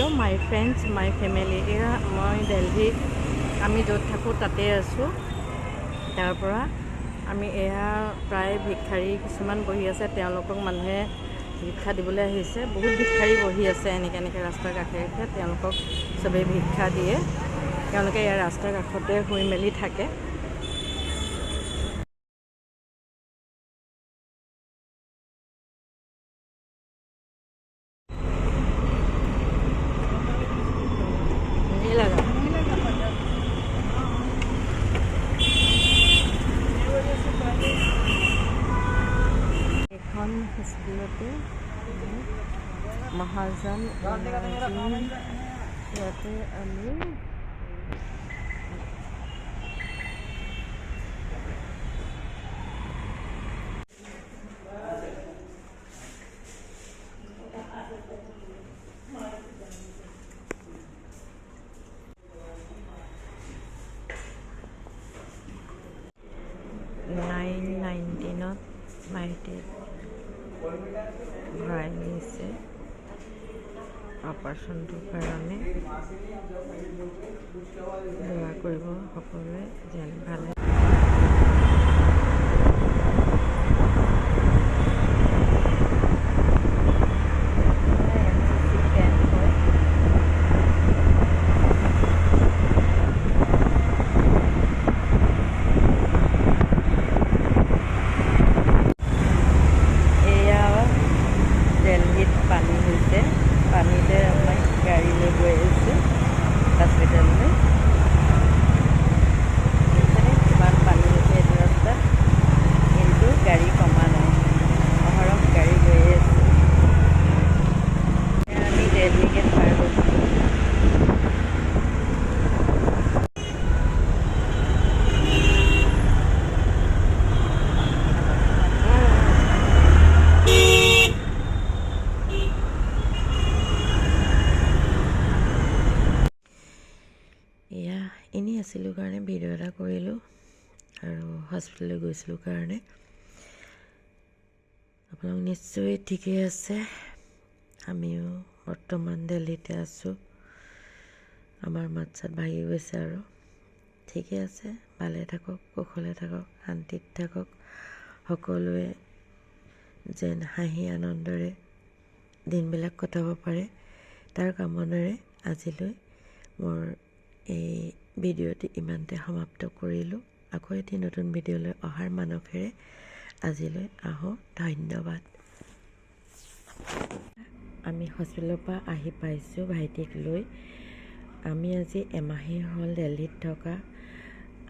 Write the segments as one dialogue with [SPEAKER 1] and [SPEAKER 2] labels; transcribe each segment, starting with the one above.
[SPEAKER 1] Hello' মাই friends মাই family. এয়া মই দিল্লীত আমি য'ত থাকোঁ তাতে আছোঁ। তাৰ পৰা আমি এয়া প্ৰায় ভিক্ষাৰী কিছুমান বহি আছে, তেওঁলোকক মানুহে ভিক্ষা দিবলৈ আহিছে। বহুত ভিক্ষাৰী বহি আছে এনেকৈ ৰাস্তাৰ কাষে কাষে, তেওঁলোকক চবেই ভিক্ষা দিয়ে। তেওঁলোকে ইয়াৰ ৰাস্তাৰ কাষতে শুই মেলি থাকে। এখন হস্পিটেলতে মহাজন ইয়াতে আমি $9.19 ভাইটিক ভৰাই নিছে অপাৰেশ্যনটোৰ কাৰণে। দয়া কৰিব সকলোৱে যেন ভালে। দিল্লীত পানী হৈছে, পানীতে আমাৰ গাড়ী লৈ গৈ আছে হস্পিটেললৈ। কিমান পানী হৈছে এইটো ৰাস্তাত, কিন্তু গাড়ী কমা নাই, অহৰহ গাড়ী গৈয়ে আছে। আমি দিল্লী গেট পাৰ হৈছোঁ। এয়া এনেই আছিলোঁ কাৰণে ভিডিঅ' এটা কৰিলোঁ, আৰু হস্পিটেললৈ গৈছিলোঁ কাৰণে। আপোনালোক নিশ্চয় ঠিকেই আছে। আমিও বৰ্তমান দিল্লীতে আছোঁ। আমাৰ মাত চাত ভাগি গৈছে আৰু ঠিকে আছে। ভালে থাকক, কুশলে থাকক, শান্তিত থাকক। সকলোৱে যেন হাঁহি আনন্দৰে দিনবিলাক কটাব পাৰে, তাৰ কামনাৰে আজিলৈ মোৰ এই ভিডিঅ'টি ইমানতে সমাপ্ত কৰিলোঁ। আকৌ এটি নতুন ভিডিঅ'লৈ অহাৰ মানসেৰে আজিলৈ আহোঁ। ধন্যবাদ। আমি হস্পিটেলৰ পৰা আহি পাইছোঁ ভাইটিক লৈ। আমি আজি এমাহেই হ'ল দিল্লীত থকা।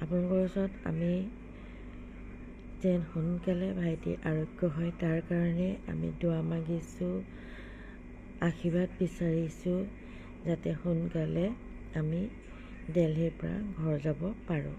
[SPEAKER 1] আপোনালোকৰ ওচৰত আমি যেন সোনকালে ভাইটি আৰোগ্য হয় তাৰ কাৰণে আমি দোৱা মাগিছোঁ, আশীৰ্বাদ বিচাৰিছোঁ, যাতে সোনকালে আমি দিল্লীৰ পৰা ঘৰ যাব পাৰোঁ।